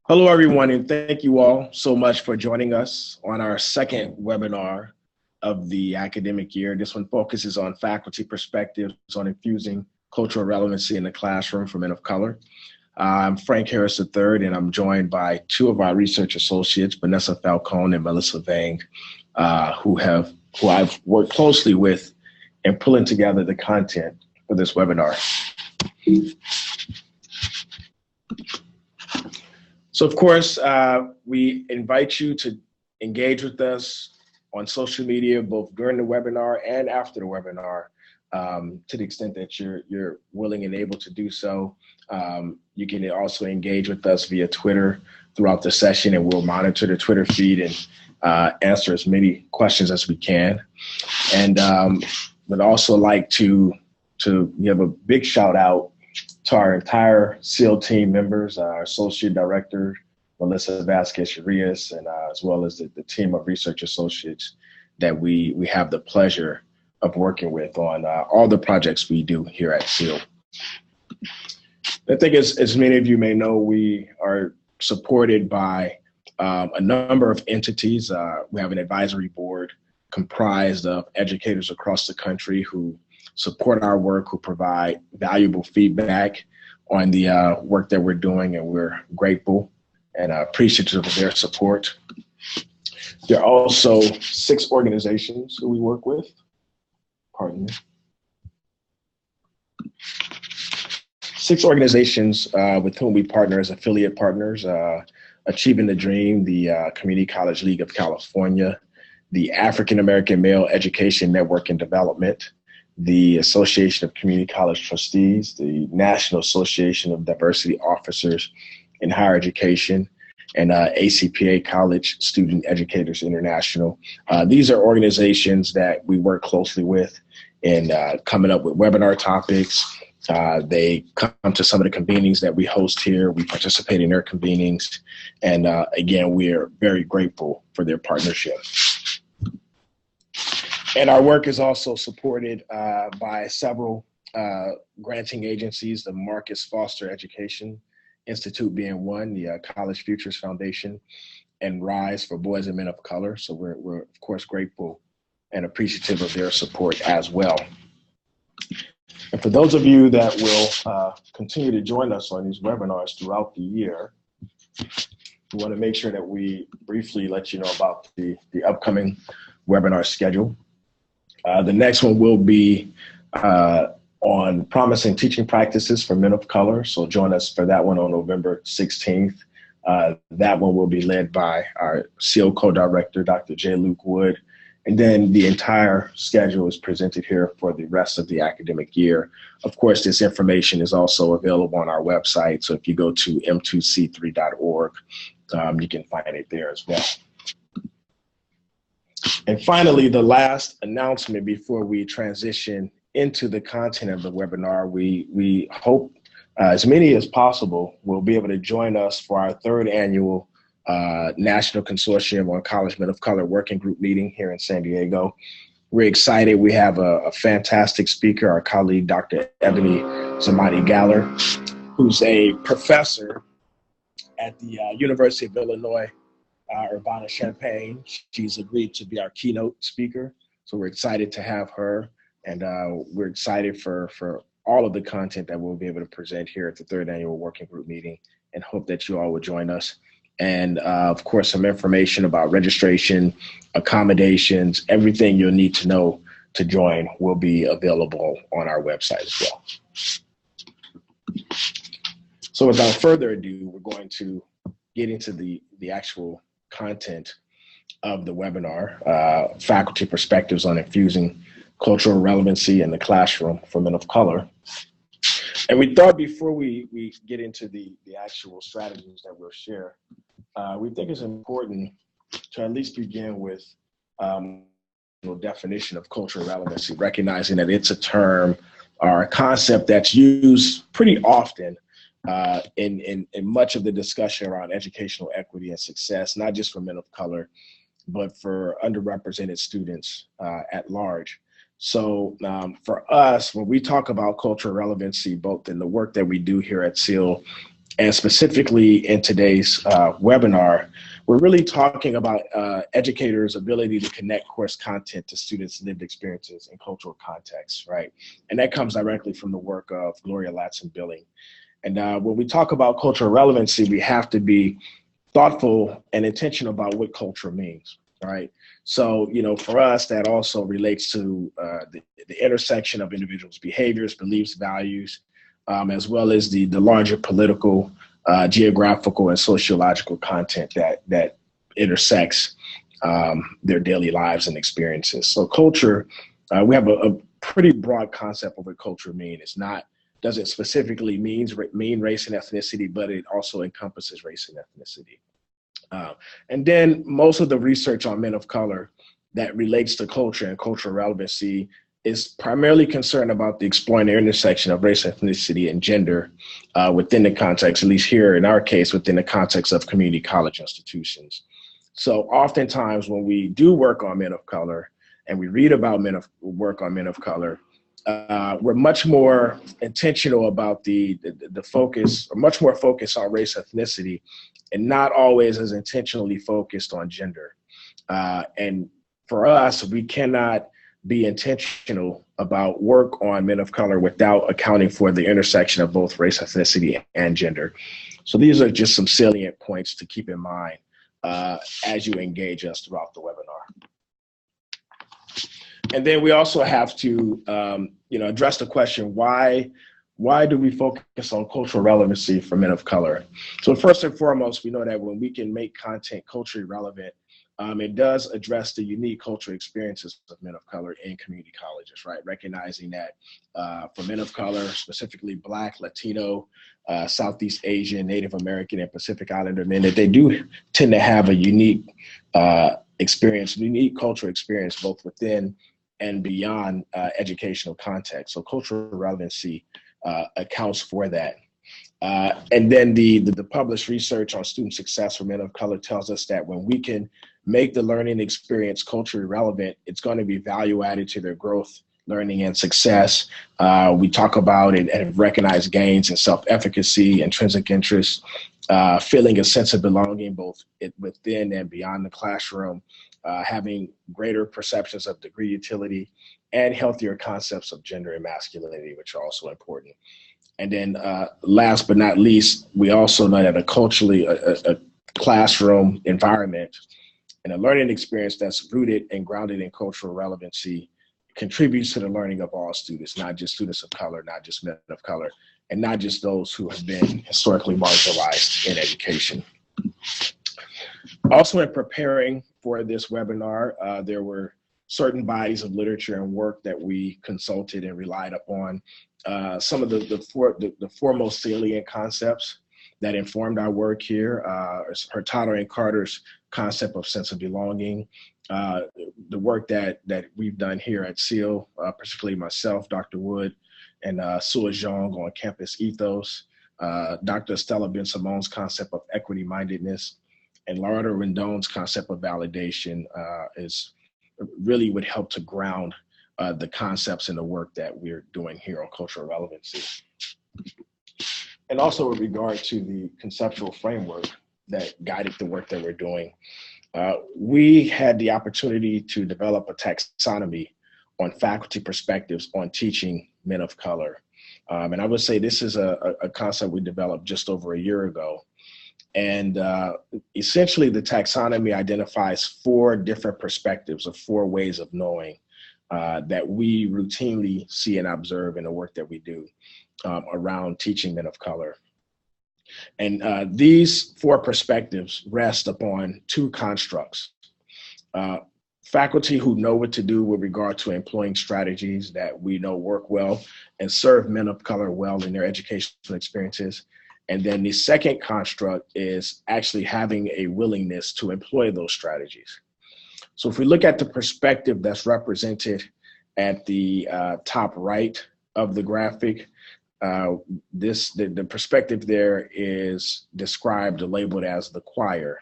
Hello, everyone, and thank you all so much for joining us on our second webinar of the academic year. This one focuses on faculty perspectives on infusing cultural relevancy in the classroom for men of color. I'm Frank Harris III, and I'm joined by two of our research associates, Vanessa Falcone and Melissa Vang, who I've worked closely with in pulling together the content for this webinar. So, of course, we invite you to engage with us on social media, both during the webinar and after the webinar, to the extent that you're willing and able to do so. You can also engage with us via Twitter throughout the session, and we'll monitor the Twitter feed and answer as many questions as we can. And would also like to give a big shout out to our entire SEAL team members, our Associate Director, Melissa Vasquez-Urias, and as well as the team of research associates that we have the pleasure of working with on all the projects we do here at SEAL. I think as many of you may know, we are supported by a number of entities. We have an advisory board comprised of educators across the country who support our work, who provide valuable feedback on the work that we're doing, and we're grateful and appreciative of their support. There are also 6 organizations who we work with. Pardon me. 6 organizations with whom we partner as affiliate partners: Achieving the Dream, the Community College League of California, the African American Male Education Network and Development, the Association of Community College Trustees, the National Association of Diversity Officers in Higher Education, and ACPA College Student Educators International. These are organizations that we work closely with in coming up with webinar topics. They come to some of the convenings that we host here. We participate in their convenings. And again, we're very grateful for their partnership. And our work is also supported by several granting agencies, the Marcus Foster Education Institute being one, the College Futures Foundation, and RISE for Boys and Men of Color. So we're of course grateful and appreciative of their support as well. And for those of you that will continue to join us on these webinars throughout the year, we want to make sure that we briefly let you know about the upcoming webinar schedule. The next one will be on promising teaching practices for men of color. So join us for that one on November 16th. That one will be led by our SEAL co-director, Dr. J. Luke Wood. And then the entire schedule is presented here for the rest of the academic year. Of course, this information is also available on our website. So if you go to m2c3.org, you can find it there as well. And finally, the last announcement before we transition into the content of the webinar, we hope as many as possible will be able to join us for our 3rd annual National Consortium on College Men of Color Working Group meeting here in San Diego. We're excited. We have a fantastic speaker, our colleague, Dr. Ebony Zamani Galler, who's a professor at the University of Illinois, Urbana-Champaign. She's agreed to be our keynote speaker. So we're excited to have her. And we're excited for all of the content that we'll be able to present here at the 3rd annual working group meeting, and hope that you all will join us. And of course, some information about registration, accommodations, everything you'll need to know to join will be available on our website as well. So without further ado, we're going to get into the actual content of the webinar, Faculty Perspectives on Infusing Cultural Relevancy in the Classroom for Men of Color. And we thought before we get into the actual strategies that we'll share, we think it's important to at least begin with definition of cultural relevancy, recognizing that it's a term or a concept that's used pretty often in much of the discussion around educational equity and success, not just for men of color, but for underrepresented students at large. So for us, when we talk about cultural relevancy, both in the work that we do here at SEAL And specifically in today's webinar, we're really talking about educators' ability to connect course content to students' lived experiences and cultural contexts, right? And that comes directly from the work of Gloria Latson-Billing. And when we talk about cultural relevancy, we have to be thoughtful and intentional about what culture means, right? So, for us, that also relates to the intersection of individuals' behaviors, beliefs, values, as well as the larger political, geographical, and sociological content that intersects their daily lives and experiences. So culture, we have a pretty broad concept of what culture means. It's not, doesn't specifically mean race and ethnicity, but it also encompasses race and ethnicity. And then most of the research on men of color that relates to culture and cultural relevancy is primarily concerned about the exploring the intersection of race, ethnicity, and gender within the context, at least here in our case, within the context of community college institutions. So oftentimes when we do work on men of color and we read about work on men of color, we're much more intentional about the focus, or much more focused on race, ethnicity, and not always as intentionally focused on gender. And for us, we cannot be intentional about work on men of color without accounting for the intersection of both race, ethnicity, and gender. So these are just some salient points to keep in mind as you engage us throughout the webinar. And then we also have to address the question, why do we focus on cultural relevancy for men of color? So first and foremost, we know that when we can make content culturally relevant, it does address the unique cultural experiences of men of color in community colleges, right? Recognizing that for men of color, specifically Black, Latino, Southeast Asian, Native American, and Pacific Islander men, that they do tend to have a unique unique cultural experience, both within and beyond educational context. So cultural relevancy accounts for that. And then the published research on student success for men of color tells us that when we can make the learning experience culturally relevant, it's going to be value added to their growth, learning, and success. We talk about and recognize gains in self-efficacy, intrinsic interest, feeling a sense of belonging both within and beyond the classroom, having greater perceptions of degree utility, and healthier concepts of gender and masculinity, which are also important. And then last but not least, we also know that a classroom environment and a learning experience that's rooted and grounded in cultural relevancy contributes to the learning of all students, not just students of color, not just men of color, and not just those who have been historically marginalized in education. Also, in preparing for this webinar, there were certain bodies of literature and work that we consulted and relied upon. Some of the foremost salient concepts that informed our work here, Hurtado and Carter's concept of sense of belonging, the work that we've done here at SEAL, particularly myself, Dr. Wood, and Sua Zhang on campus ethos, Dr. Estella Ben-Simone's concept of equity-mindedness, and Laura Rendon's concept of validation really would help to ground the concepts and the work that we're doing here on cultural relevancy. And also with regard to the conceptual framework that guided the work that we're doing, we had the opportunity to develop a taxonomy on faculty perspectives on teaching men of color. And I would say this is a concept we developed just over a year ago. And essentially the taxonomy identifies 4 different perspectives or 4 ways of knowing that we routinely see and observe in the work that we do around teaching men of color. And these 4 perspectives rest upon 2 constructs. Faculty who know what to do with regard to employing strategies that we know work well and serve men of color well in their educational experiences. And then the second construct is actually having a willingness to employ those strategies. So if we look at the perspective that's represented at the top right of the graphic, the perspective there is described or labeled as the choir.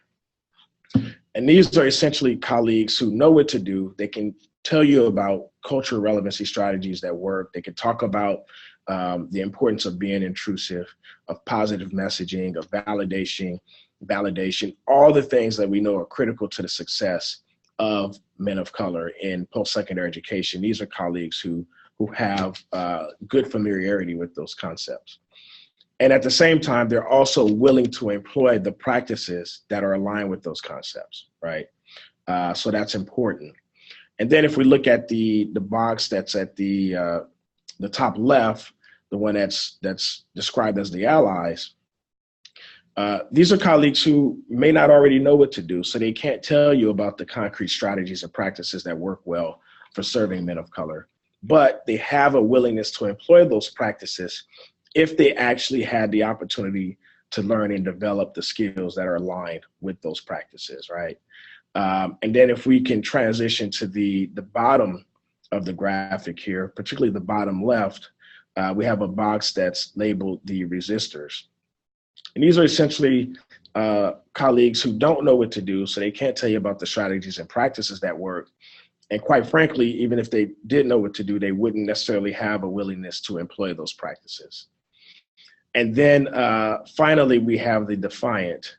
And these are essentially colleagues who know what to do. They can tell you about cultural relevancy strategies that work. They can talk about the importance of being intrusive, of positive messaging, of validation, all the things that we know are critical to the success of men of color in post-secondary education. These are colleagues who have good familiarity with those concepts. And at the same time, they're also willing to employ the practices that are aligned with those concepts, right? So that's important. And then if we look at the box that's at the top left, the one that's described as the allies, these are colleagues who may not already know what to do, so they can't tell you about the concrete strategies and practices that work well for serving men of color. But they have a willingness to employ those practices if they actually had the opportunity to learn and develop the skills that are aligned with those practices, right? And then if we can transition to the bottom of the graphic here, particularly the bottom left, we have a box that's labeled the resistors. And these are essentially colleagues who don't know what to do, so they can't tell you about the strategies and practices that work. And quite frankly, even if they did know what to do, they wouldn't necessarily have a willingness to employ those practices. And then finally, we have the defiant.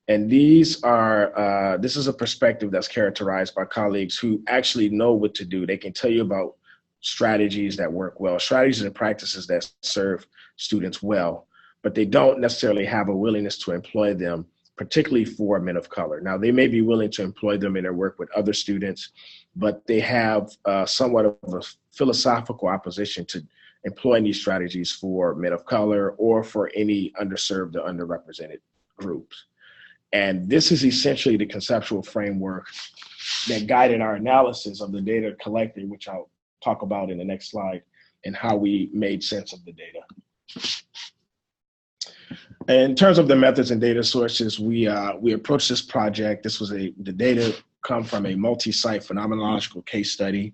And these are, this is a perspective that's characterized by colleagues who actually know what to do. They can tell you about strategies that work well, strategies and practices that serve students well, but they don't necessarily have a willingness to employ them, particularly for men of color. Now, they may be willing to employ them in their work with other students, but they have somewhat of a philosophical opposition to employing these strategies for men of color or for any underserved or underrepresented groups. And this is essentially the conceptual framework that guided our analysis of the data collected, which I'll talk about in the next slide, and how we made sense of the data. In terms of the methods and data sources, we approached this project. The data come from a multi-site phenomenological case study.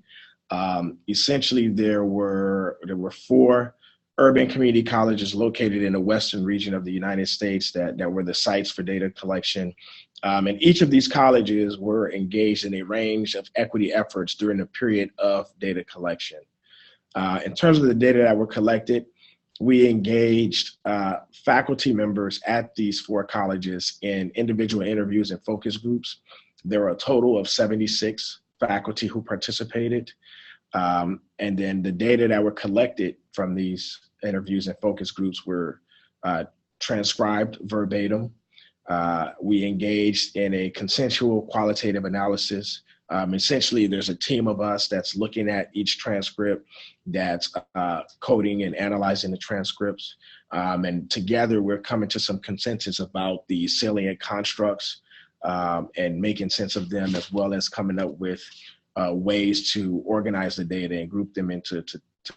Essentially, there were 4 urban community colleges located in the western region of the United States that were the sites for data collection. And each of these colleges were engaged in a range of equity efforts during the period of data collection. In terms of the data that were collected, we engaged faculty members at these 4 colleges in individual interviews and focus groups. There were a total of 76 faculty who participated. And then the data that were collected from these interviews and focus groups were transcribed verbatim. We engaged in a consensual qualitative analysis. Essentially, there's a team of us that's looking at each transcript, that's coding and analyzing the transcripts. And together, we're coming to some consensus about the salient constructs and making sense of them, as well as coming up with ways to organize the data and group them into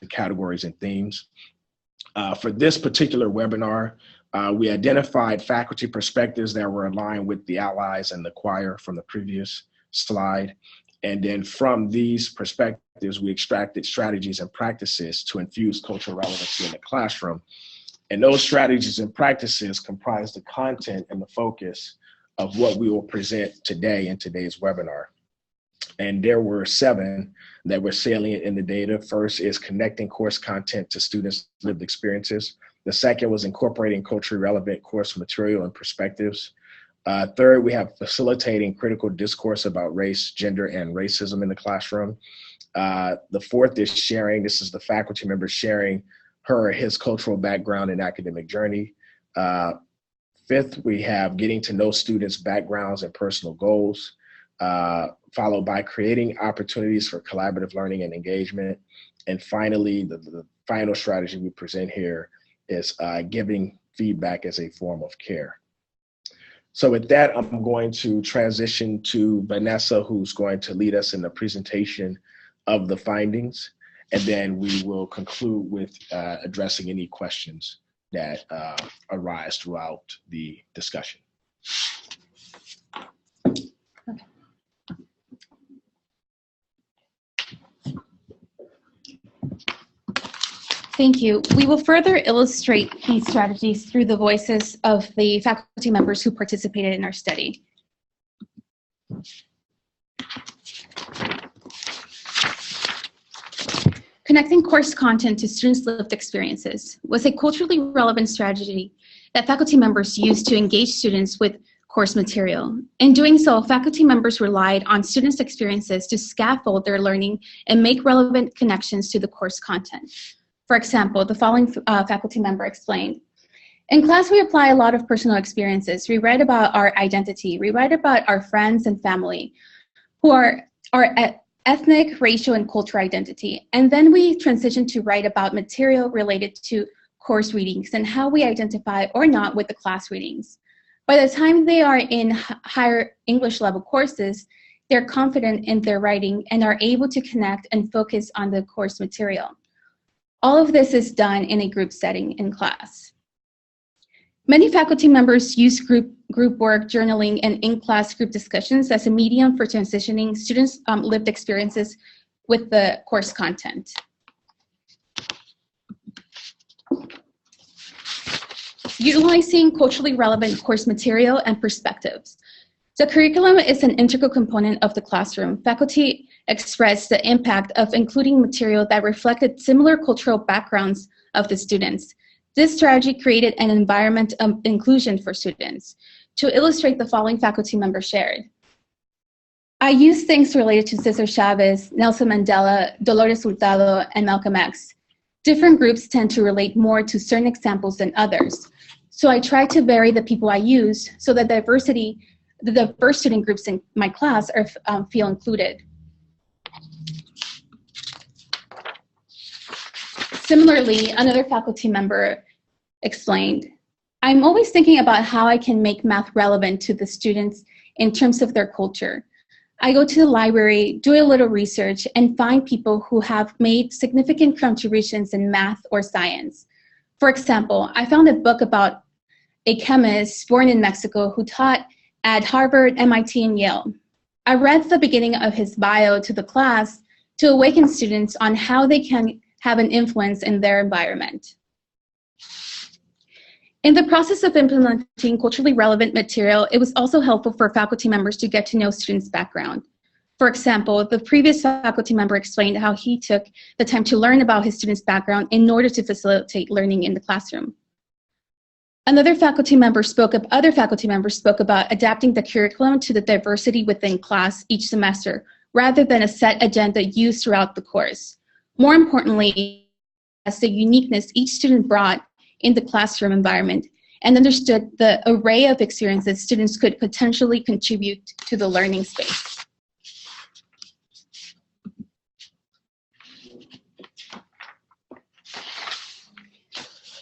categories and themes. For this particular webinar, we identified faculty perspectives that were aligned with the allies and the choir from the previous slide. And then from these perspectives, we extracted strategies and practices to infuse cultural relevancy in the classroom. And those strategies and practices comprise the content and the focus of what we will present today in today's webinar. And there were 7 that were salient in the data. First is connecting course content to students' lived experiences. The second was incorporating culturally relevant course material and perspectives. Third, we have facilitating critical discourse about race, gender, and racism in the classroom. The fourth is sharing. This is the faculty member sharing her or his cultural background and academic journey. Fifth, we have getting to know students' backgrounds and personal goals, followed by creating opportunities for collaborative learning and engagement. And finally, the final strategy we present here is giving feedback as a form of care. So with that, I'm going to transition to Vanessa, who's going to lead us in the presentation of the findings. And then we will conclude with addressing any questions that arise throughout the discussion. Thank you. We will further illustrate these strategies through the voices of the faculty members who participated in our study. Connecting course content to students' lived experiences was a culturally relevant strategy that faculty members used to engage students with course material. In doing so, faculty members relied on students' experiences to scaffold their learning and make relevant connections to the course content. For example, the following faculty member explained, "In class, we apply a lot of personal experiences. We write about our identity. We write about our friends and family who are our ethnic, racial, and cultural identity. And then we transition to write about material related to course readings and how we identify or not with the class readings. By the time they are in higher English level courses, they're confident in their writing and are able to connect and focus on the course material. All of this is done in a group setting in class." Many faculty members use group work, journaling, and in-class group discussions as a medium for transitioning students' lived experiences with the course content. Utilizing culturally relevant course material and perspectives. The curriculum is an integral component of the classroom. Faculty expressed the impact of including material that reflected similar cultural backgrounds of the students. This strategy created an environment of inclusion for students. To illustrate, the following faculty member shared, "I use things related to Cesar Chavez, Nelson Mandela, Dolores Hurtado, and Malcolm X. Different groups tend to relate more to certain examples than others. So I try to vary the people I use so that the diverse student groups in my class feel included." Similarly, another faculty member explained, "I'm always thinking about how I can make math relevant to the students in terms of their culture. I go to the library, do a little research, and find people who have made significant contributions in math or science. For example, I found a book about a chemist born in Mexico who taught at Harvard, MIT, and Yale. I read the beginning of his bio to the class to awaken students on how they can have an influence in their environment." In the process of implementing culturally relevant material, it was also helpful for faculty members to get to know students' background. For example, the previous faculty member explained how he took the time to learn about his students' background in order to facilitate learning in the classroom. Other faculty members spoke about adapting the curriculum to the diversity within class each semester, rather than a set agenda used throughout the course. More importantly, as the uniqueness each student brought in the classroom environment and understood the array of experiences students could potentially contribute to the learning space.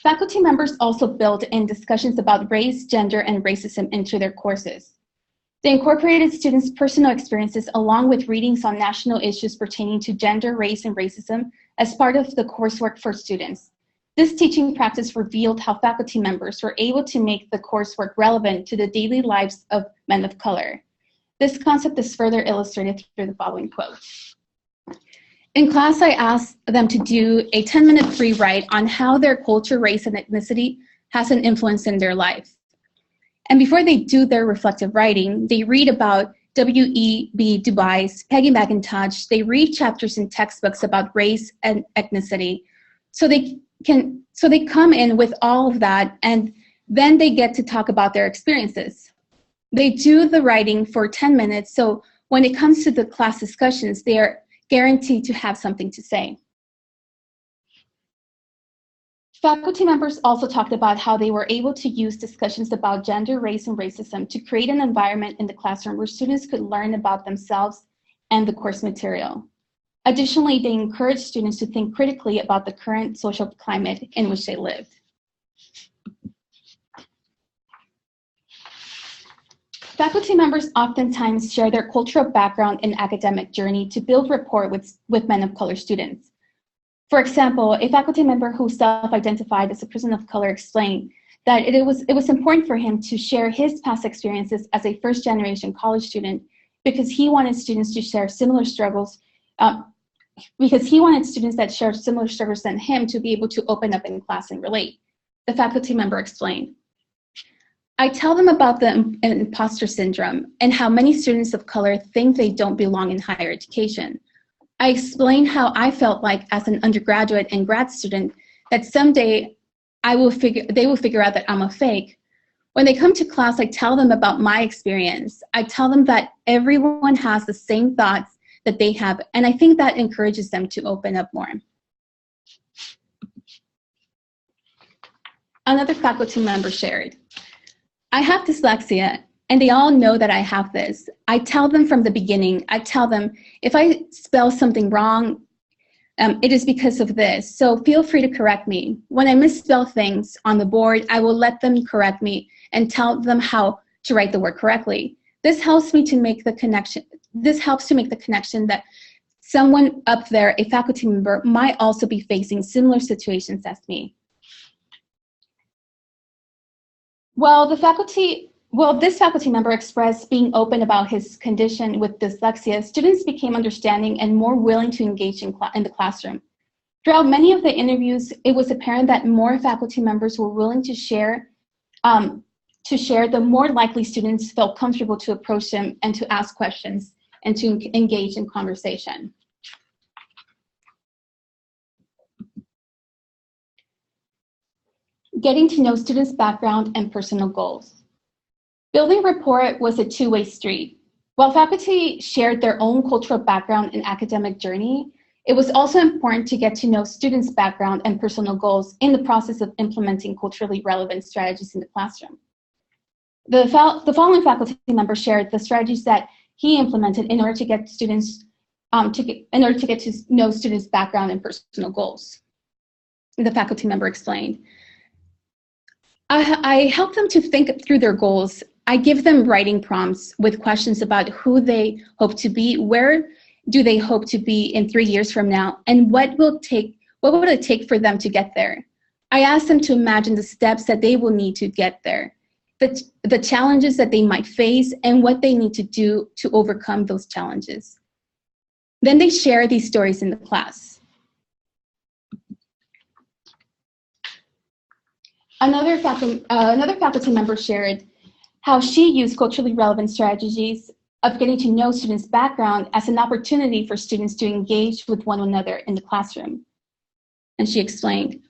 Faculty members also built in discussions about race, gender, and racism into their courses. They incorporated students' personal experiences along with readings on national issues pertaining to gender, race, and racism as part of the coursework for students. This teaching practice revealed how faculty members were able to make the coursework relevant to the daily lives of men of color. This concept is further illustrated through the following quote. "In class, I asked them to do a 10-minute free write on how their culture, race, and ethnicity has an influence in their life. And before they do their reflective writing, they read about W.E.B. Du Bois, Peggy McIntosh. They read chapters in textbooks about race and ethnicity. So they come in with all of that, and then they get to talk about their experiences. They do the writing for 10 minutes, so when it comes to the class discussions, they are guaranteed to have something to say." Faculty members also talked about how they were able to use discussions about gender, race, and racism to create an environment in the classroom where students could learn about themselves and the course material. Additionally, they encouraged students to think critically about the current social climate in which they lived. Faculty members oftentimes share their cultural background and academic journey to build rapport with men of color students. For example, a faculty member who self-identified as a person of color explained that it was important for him to share his past experiences as a first-generation college student because he wanted students to share similar struggles, because he wanted students that shared similar struggles than him to be able to open up in class and relate. The faculty member explained, "I tell them about the imposter syndrome and how many students of color think they don't belong in higher education. I explained how I felt like as an undergraduate and grad student that someday they will figure out that I'm a fake. When they come to class, I tell them about my experience. I tell them that everyone has the same thoughts that they have, and I think that encourages them to open up more. Another faculty member shared, I have dyslexia, and they all know that I have this. I tell them from the beginning, I tell them, if I spell something wrong, it is because of this, so feel free to correct me. When I misspell things on the board, I will let them correct me and tell them how to write the word correctly. This helps me to make the connection. This helps to make the connection that someone up there, a faculty member, might also be facing similar situations as me. This faculty member expressed being open about his condition with dyslexia, students became understanding and more willing to engage in the classroom. Throughout many of the interviews, it was apparent that more faculty members were willing to share, the more likely students felt comfortable to approach them and to ask questions and to engage in conversation. Getting to know students' background and personal goals. Building rapport was a two-way street. While faculty shared their own cultural background and academic journey, it was also important to get to know students' background and personal goals in the process of implementing culturally relevant strategies in the classroom. The following faculty member shared the strategies that he implemented in order to get to know students' background and personal goals. The faculty member explained, I help them to think through their goals. I give them writing prompts with questions about who they hope to be, where do they hope to be in 3 years from now, and what will it take for them to get there. I ask them to imagine the steps that they will need to get there, the challenges that they might face, and what they need to do to overcome those challenges. Then they share these stories in the class. Another faculty member shared how she used culturally relevant strategies of getting to know students' background as an opportunity for students to engage with one another in the classroom. And she explained,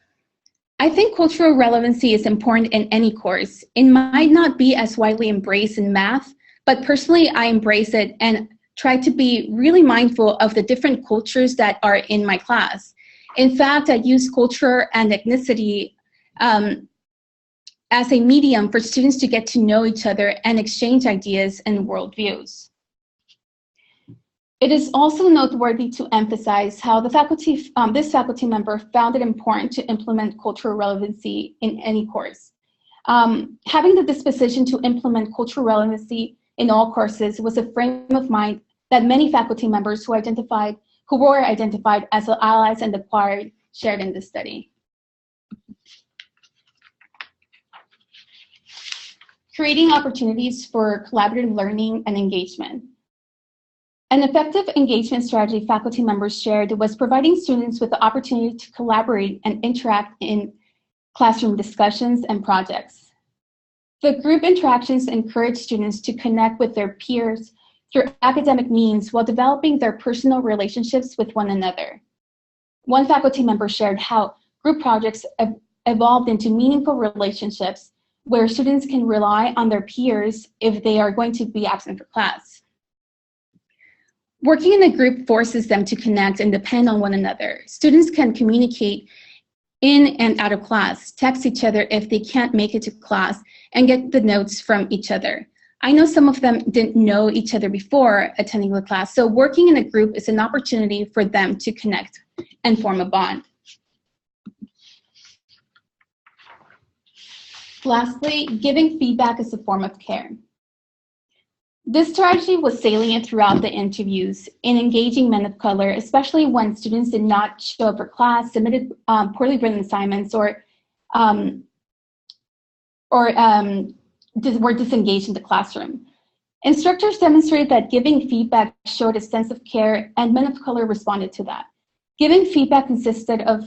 I think cultural relevancy is important in any course. It might not be as widely embraced in math, but personally I embrace it and try to be really mindful of the different cultures that are in my class. In fact, I use culture and ethnicity as a medium for students to get to know each other and exchange ideas and worldviews. It is also noteworthy to emphasize how this faculty member found it important to implement cultural relevancy in any course. Having the disposition to implement cultural relevancy in all courses was a frame of mind that many faculty members who were identified as allies and acquired shared in this study. Creating opportunities for collaborative learning and engagement. An effective engagement strategy faculty members shared was providing students with the opportunity to collaborate and interact in classroom discussions and projects. The group interactions encouraged students to connect with their peers through academic means while developing their personal relationships with one another. One faculty member shared how group projects evolved into meaningful relationships where students can rely on their peers if they are going to be absent for class. Working in a group forces them to connect and depend on one another. Students can communicate in and out of class, text each other if they can't make it to class, and get the notes from each other. I know some of them didn't know each other before attending the class, so working in a group is an opportunity for them to connect and form a bond. Lastly, giving feedback is a form of care. This strategy was salient throughout the interviews in engaging men of color, especially when students did not show up for class, submitted poorly written assignments, or were disengaged in the classroom. Instructors demonstrated that giving feedback showed a sense of care, and men of color responded to that. Giving feedback consisted of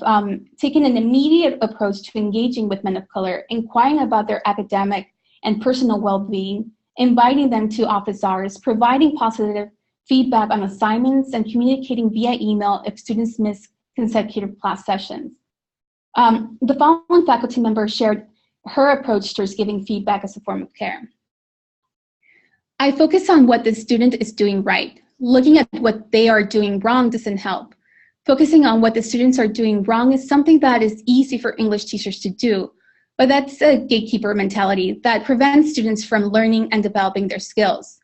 taking an immediate approach to engaging with men of color, inquiring about their academic and personal well-being, inviting them to office hours, providing positive feedback on assignments, and communicating via email if students miss consecutive class sessions. The following faculty member shared her approach towards giving feedback as a form of care. I focus on what the student is doing right. Looking at what they are doing wrong doesn't help. Focusing on what the students are doing wrong is something that is easy for English teachers to do, but that's a gatekeeper mentality that prevents students from learning and developing their skills.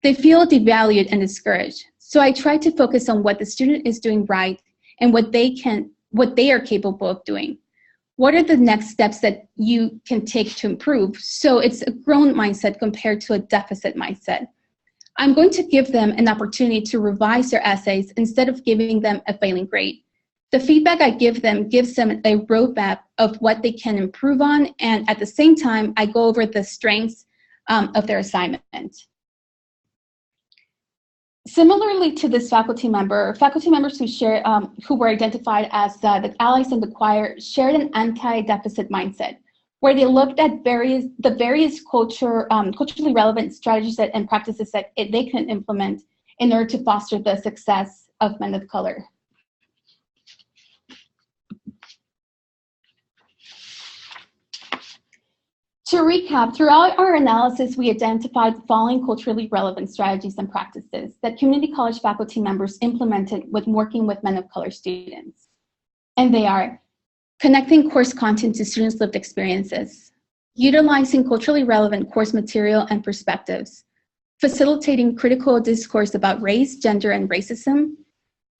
They feel devalued and discouraged. So I try to focus on what the student is doing right and what they are capable of doing. What are the next steps that you can take to improve? So it's a growth mindset compared to a deficit mindset. I'm going to give them an opportunity to revise their essays instead of giving them a failing grade. The feedback I give them gives them a roadmap of what they can improve on, and at the same time, I go over the strengths of their assignment. Similarly to this faculty members who were identified as the allies in the choir shared an anti-deficit mindset, where they looked at the various culturally relevant strategies and practices that they can implement in order to foster the success of men of color. To recap, throughout our analysis, we identified the following culturally relevant strategies and practices that community college faculty members implemented with working with men of color students. And they are connecting course content to students' lived experiences, utilizing culturally relevant course material and perspectives, facilitating critical discourse about race, gender, and racism,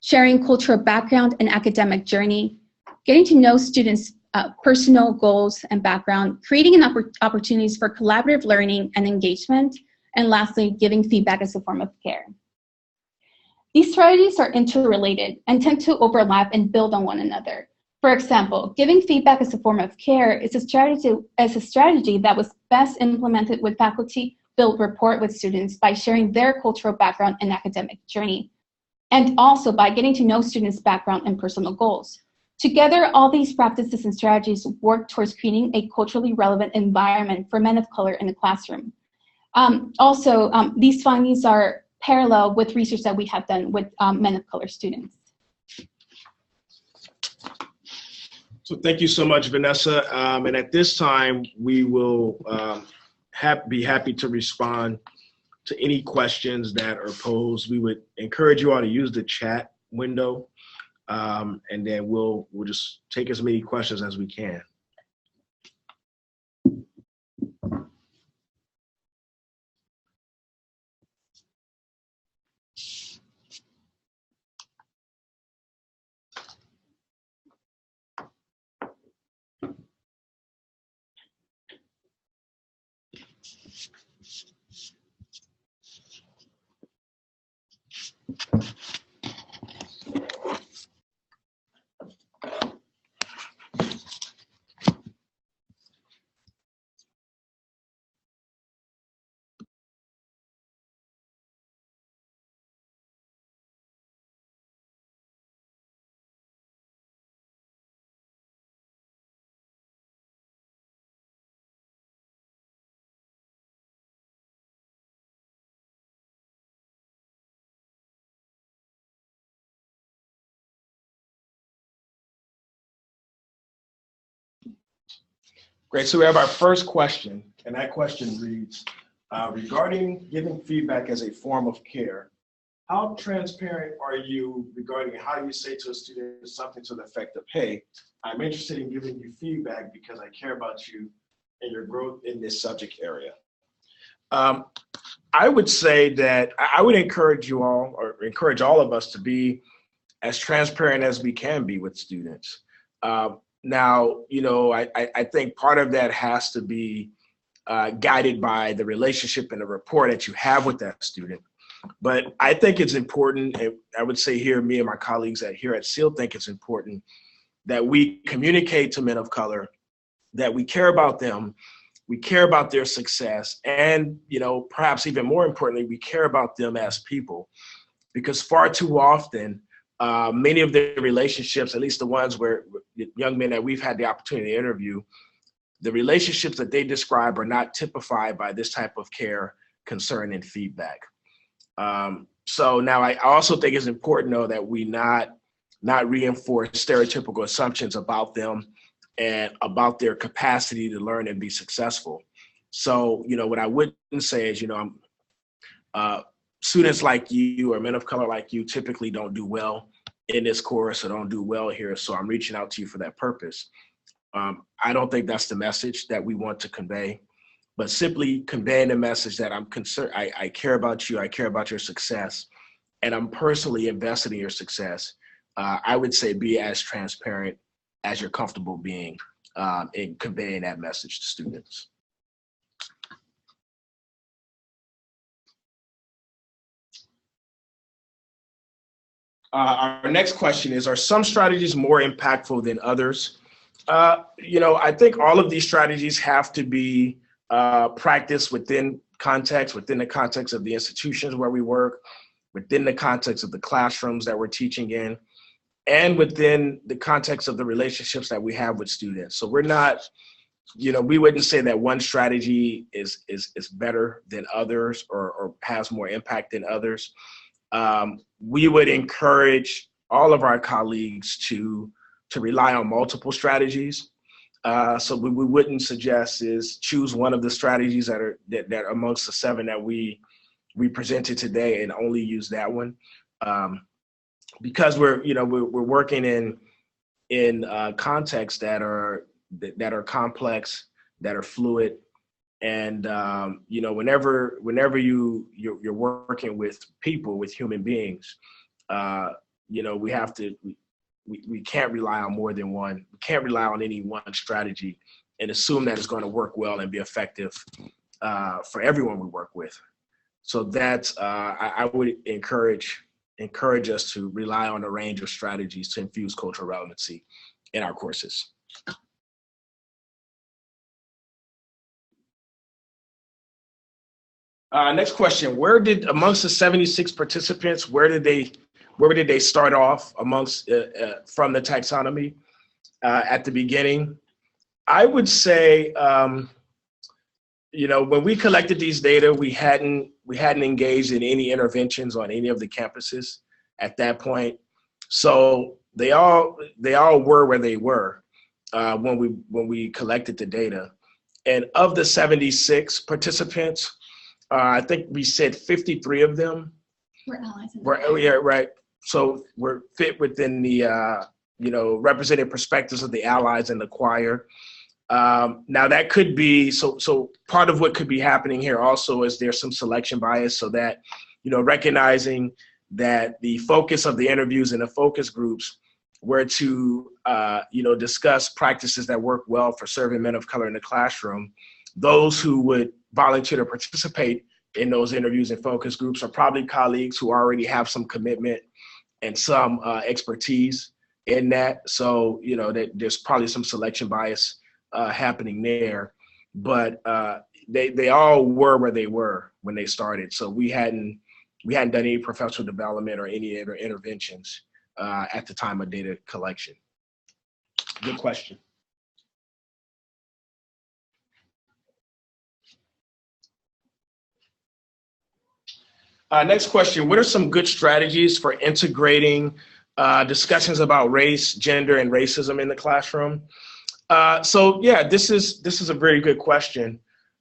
sharing cultural background and academic journey, getting to know students' personal goals and background, creating opportunities for collaborative learning and engagement, and lastly, giving feedback as a form of care. These strategies are interrelated and tend to overlap and build on one another. For example, giving feedback as a form of care is a strategy that was best implemented with faculty-built rapport with students by sharing their cultural background and academic journey, and also by getting to know students' background and personal goals. Together, all these practices and strategies work towards creating a culturally relevant environment for men of color in the classroom. These findings are parallel with research that we have done with men of color students. So thank you so much, Vanessa. And at this time, we will be happy to respond to any questions that are posed. We would encourage you all to use the chat window, and then we'll just take as many questions as we can. Great, so we have our first question, and that question reads, regarding giving feedback as a form of care, how transparent are you regarding how you say to a student something to the effect of, hey, I'm interested in giving you feedback because I care about you and your growth in this subject area? I would say that I would encourage you all, or encourage all of us, to be as transparent as we can be with students. Now, you know, I think part of that has to be guided by the relationship and the rapport that you have with that student. But I think it's important, and I would say here, me and my colleagues here at SEAL think it's important that we communicate to men of color that we care about them, we care about their success, and, you know, perhaps even more importantly, we care about them as people. Because far too often, many of their relationships, at least the ones where young men that we've had the opportunity to interview, the relationships that they describe are not typified by this type of care, concern, and feedback. So now I also think it's important though that we not reinforce stereotypical assumptions about them and about their capacity to learn and be successful. So, what I wouldn't say is, students like you or men of color like you typically don't do well in this course or don't do well here. So I'm reaching out to you for that purpose. I don't think that's the message that we want to convey, but simply conveying the message that I'm concerned, I care about you, I care about your success, and I'm personally invested in your success. I would say be as transparent as you're comfortable being in conveying that message to students. Our next question is, are some strategies more impactful than others? I think all of these strategies have to be practiced within the context of the institutions where we work, within the context of the classrooms that we're teaching in, and within the context of the relationships that we have with students. So we're not, we wouldn't say that one strategy is better than others or has more impact than others. We would encourage all of our colleagues to rely on multiple strategies. So we wouldn't suggest is choose one of the strategies that are amongst the 7 that we presented today and only use that one, because we're working in contexts that are complex, that are fluid, and whenever you're working with people, with human beings, we can't rely on more than one. We can't rely on any one strategy and assume that it's going to work well and be effective for everyone we work with. So that's I would encourage us to rely on a range of strategies to infuse cultural relevancy in our courses. Next question: amongst the 76 participants, where did they start off amongst from the taxonomy at the beginning? I would say, when we collected these data, we hadn't engaged in any interventions on any of the campuses at that point. So they all were where they were when we collected the data. And of the 76 participants, I think we said 53 of them were allies. Yeah, right. So we're fit within the represented perspectives of the allies in the choir. Now that could be, so part of what could be happening here also is there's some selection bias, so that, recognizing that the focus of the interviews and the focus groups were to, discuss practices that work well for serving men of color in the classroom. Those who would volunteer to participate in those interviews and focus groups are probably colleagues who already have some commitment and some expertise in that. So, that there's probably some selection bias happening there, but they all were where they were when they started. So we hadn't done any professional development or any other interventions at the time of data collection. Good question. Next question: what are some good strategies for integrating discussions about race, gender, and racism in the classroom? So yeah, this is a very good question.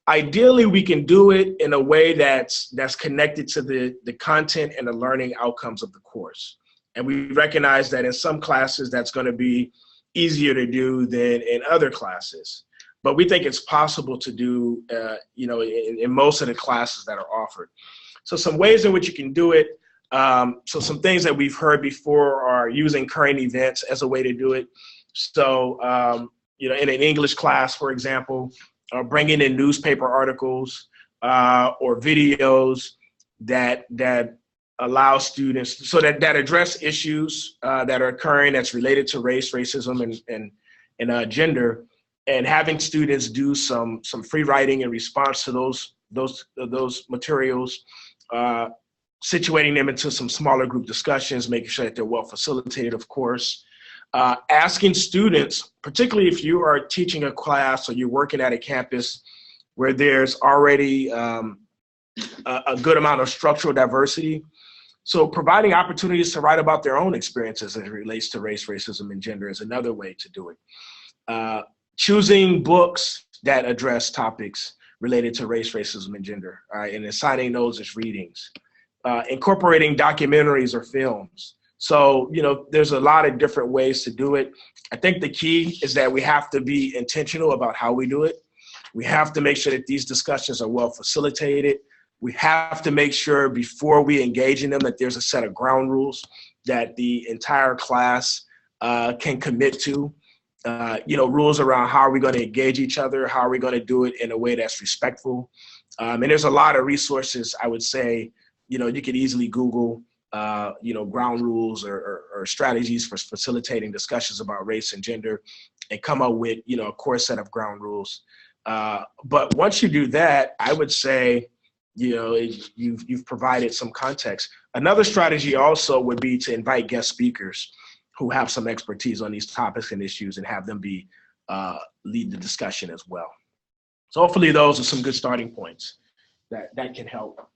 Ideally, we can do it in a way that's connected to the content and the learning outcomes of the course. And we recognize that in some classes that's going to be easier to do than in other classes. But we think it's possible to do, in most of the classes that are offered. So some ways in which you can do it. So some things that we've heard before are using current events as a way to do it. So, in an English class, for example, bringing in newspaper articles or videos that allow students, so that address issues that are occurring that's related to race, racism, and gender, and having students do some free writing in response to those materials, situating them into some smaller group discussions, making sure that they're well facilitated, of course. Asking students, particularly if you are teaching a class or you're working at a campus where there's already a good amount of structural diversity. So providing opportunities to write about their own experiences as it relates to race, racism, and gender is another way to do it. Choosing books that address topics related to race, racism, and gender, and assigning those as readings. Incorporating documentaries or films. So, there's a lot of different ways to do it. I think the key is that we have to be intentional about how we do it. We have to make sure that these discussions are well facilitated. We have to make sure before we engage in them that there's a set of ground rules that the entire class can commit to. Rules around how are we going to engage each other, how are we going to do it in a way that's respectful. And there's a lot of resources, I would say, you could easily Google, ground rules or strategies for facilitating discussions about race and gender and come up with, a core set of ground rules. But once you do that, I would say, you've provided some context. Another strategy also would be to invite guest speakers who have some expertise on these topics and issues and have them lead the discussion as well. So hopefully those are some good starting points that can help.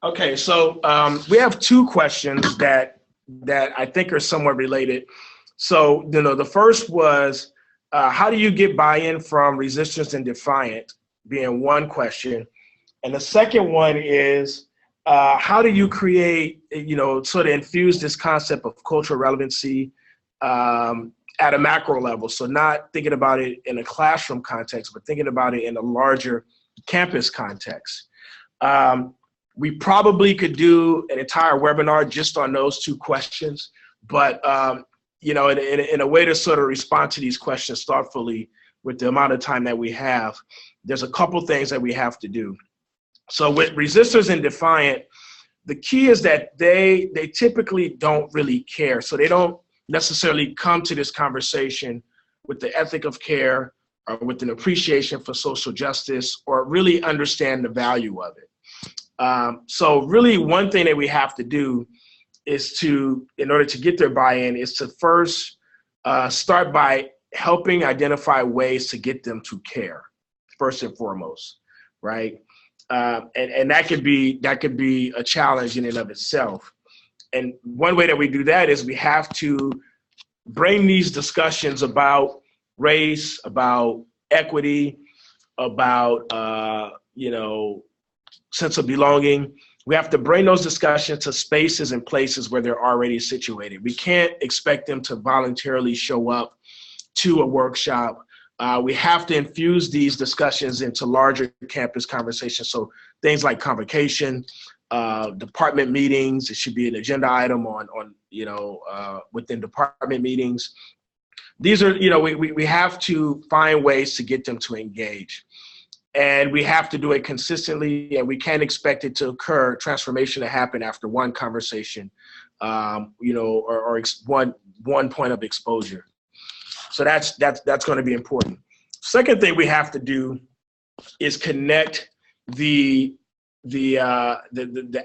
Okay, so we have two questions that I think are somewhat related. So, the first was, how do you get buy-in from resistance and defiant, being one question. And the second one is, how do you create, sort of infuse this concept of cultural relevancy at a macro level? So not thinking about it in a classroom context, but thinking about it in a larger campus context. We probably could do an entire webinar just on those two questions, but in a way to sort of respond to these questions thoughtfully with the amount of time that we have, there's a couple things that we have to do. So with resistors and defiant, the key is that they typically don't really care. So they don't necessarily come to this conversation with the ethic of care or with an appreciation for social justice or really understand the value of it. So really one thing that we have to do is in order to get their buy-in, is to first start by helping identify ways to get them to care, first and foremost, right? And that could be a challenge in and of itself. And one way that we do that is we have to bring these discussions about race, about equity, about sense of belonging. We have to bring those discussions to spaces and places where they're already situated. We can't expect them to voluntarily show up to a workshop. We have to infuse these discussions into larger campus conversations. So things like convocation, department meetings, it should be an agenda item within department meetings. These are, we have to find ways to get them to engage. And we have to do it consistently, and we can't expect it to occur, transformation to happen after one conversation, or one point of exposure. So that's going to be important. Second thing we have to do is connect the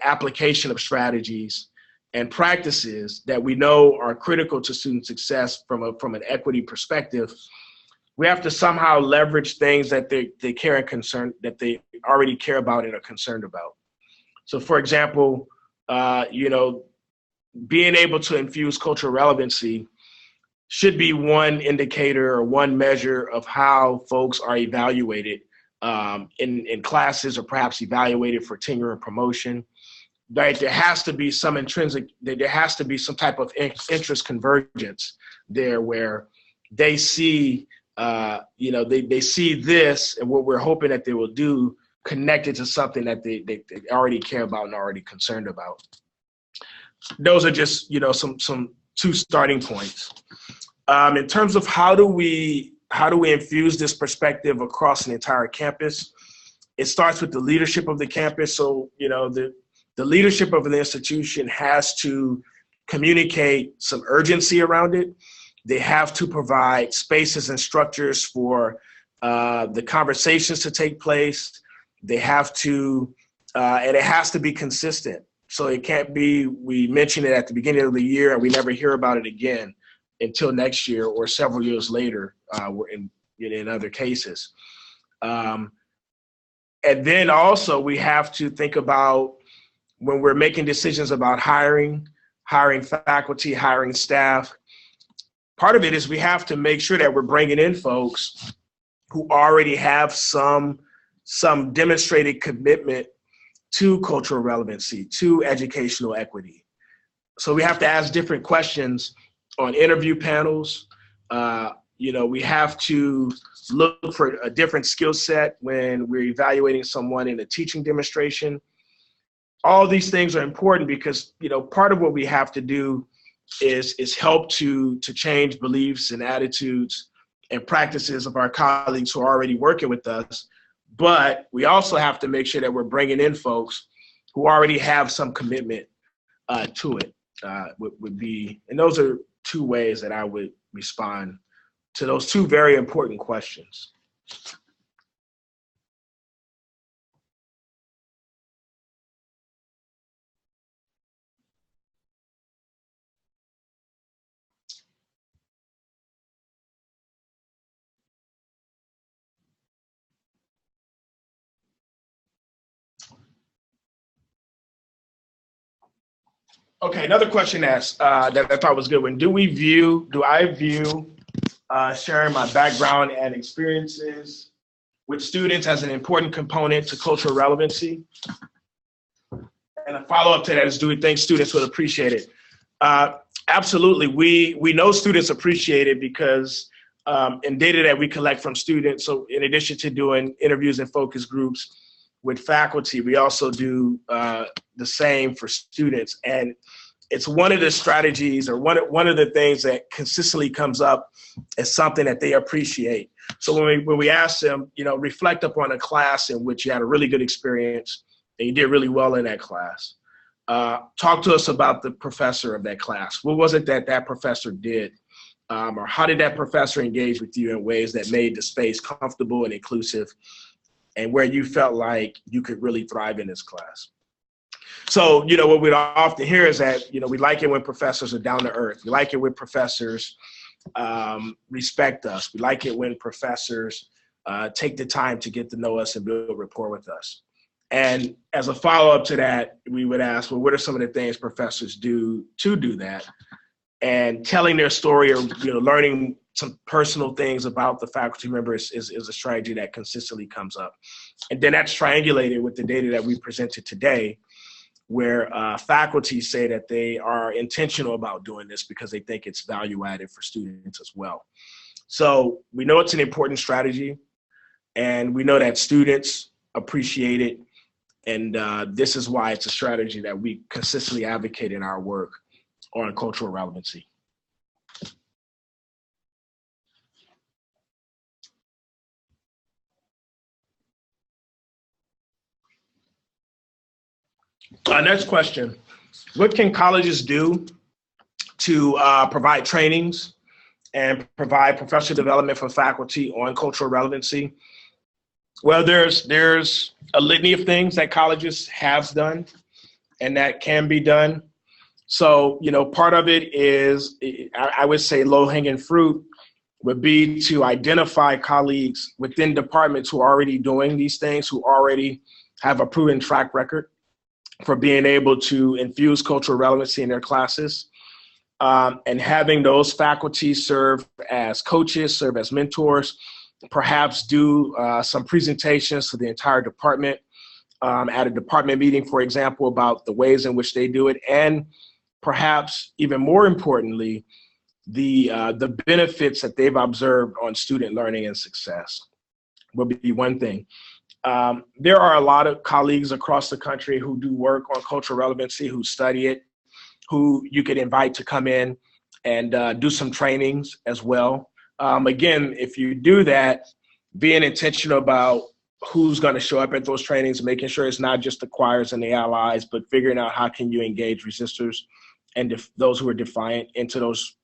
application of strategies and practices that we know are critical to student success from an equity perspective. We have to somehow leverage things that they care and concern, that they already care about and are concerned about. So for example, being able to infuse cultural relevancy should be one indicator or one measure of how folks are evaluated in classes, or perhaps evaluated for tenure and promotion. Right? There has to be some there has to be some type of interest convergence there where they see they see this and what we're hoping that they will do connected to something that they already care about and already concerned about. Those are just, some two starting points. In terms of how do we infuse this perspective across an entire campus, it starts with the leadership of the campus. So, the leadership of the institution has to communicate some urgency around it. They have to provide spaces and structures for the conversations to take place. They have to and it has to be consistent. So it can't be we mention it at the beginning of the year and we never hear about it again until next year or several years later, in other cases. And then also we have to think about when we're making decisions about hiring faculty, hiring staff. Part of it is we have to make sure that we're bringing in folks who already have some demonstrated commitment to cultural relevancy, to educational equity. So we have to ask different questions on interview panels. We have to look for a different skill set when we're evaluating someone in a teaching demonstration. All these things are important because, part of what we have to do is help to change beliefs and attitudes and practices of our colleagues who are already working with us. But we also have to make sure that we're bringing in folks who already have some commitment to it. Would be, and those are two ways that I would respond to those two very important questions. Okay, another question asked that I thought was a good one. Do I view sharing my background and experiences with students as an important component to cultural relevancy? And a follow-up to that is, do we think students would appreciate it? Absolutely. We know students appreciate it because in data that we collect from students, so in addition to doing interviews and focus groups with faculty, we also do the same for students. And it's one of the strategies or one of the things that consistently comes up as something that they appreciate. So when we ask them, reflect upon a class in which you had a really good experience and you did really well in that class. Talk to us about the professor of that class. What was it that professor did? Or how did that professor engage with you in ways that made the space comfortable and inclusive, and where you felt like you could really thrive in this class? So, what we often hear is that, we like it when professors are down to earth. We like it when professors respect us. We like it when professors take the time to get to know us and build rapport with us. And as a follow-up to that, we would ask, well, what are some of the things professors do to do that? And telling their story or learning some personal things about the faculty member is a strategy that consistently comes up. And then that's triangulated with the data that we presented today, where faculty say that they are intentional about doing this because they think it's value added for students as well. So we know it's an important strategy, and we know that students appreciate it. And this is why it's a strategy that we consistently advocate in our work on cultural relevancy. Next question. What can colleges do to provide trainings and provide professional development for faculty on cultural relevancy? Well, there's a litany of things that colleges have done and that can be done. So, part of it is, I would say low-hanging fruit would be to identify colleagues within departments who are already doing these things, who already have a proven track record for being able to infuse cultural relevancy in their classes, and having those faculty serve as coaches, serve as mentors, perhaps do some presentations to the entire department at a department meeting, for example, about the ways in which they do it, and perhaps even more importantly, the benefits that they've observed on student learning and success would be one thing. There are a lot of colleagues across the country who do work on cultural relevancy, who study it, who you could invite to come in and do some trainings as well. Again, if you do that, being intentional about who's going to show up at those trainings, making sure it's not just the choirs and the allies, but figuring out how can you engage resistors and those who are defiant into those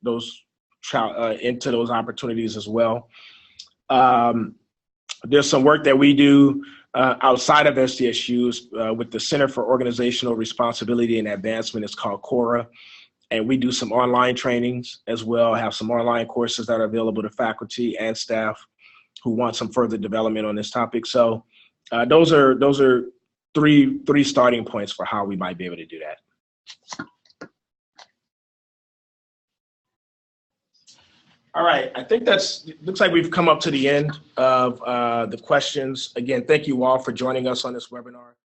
opportunities as well. There's some work that we do outside of SDSUs with the Center for Organizational Responsibility and Advancement. It's called CORA. And we do some online trainings as well, have some online courses that are available to faculty and staff who want some further development on this topic. So those are three starting points for how we might be able to do that. All right, I think looks like we've come up to the end of the questions. Again, thank you all for joining us on this webinar.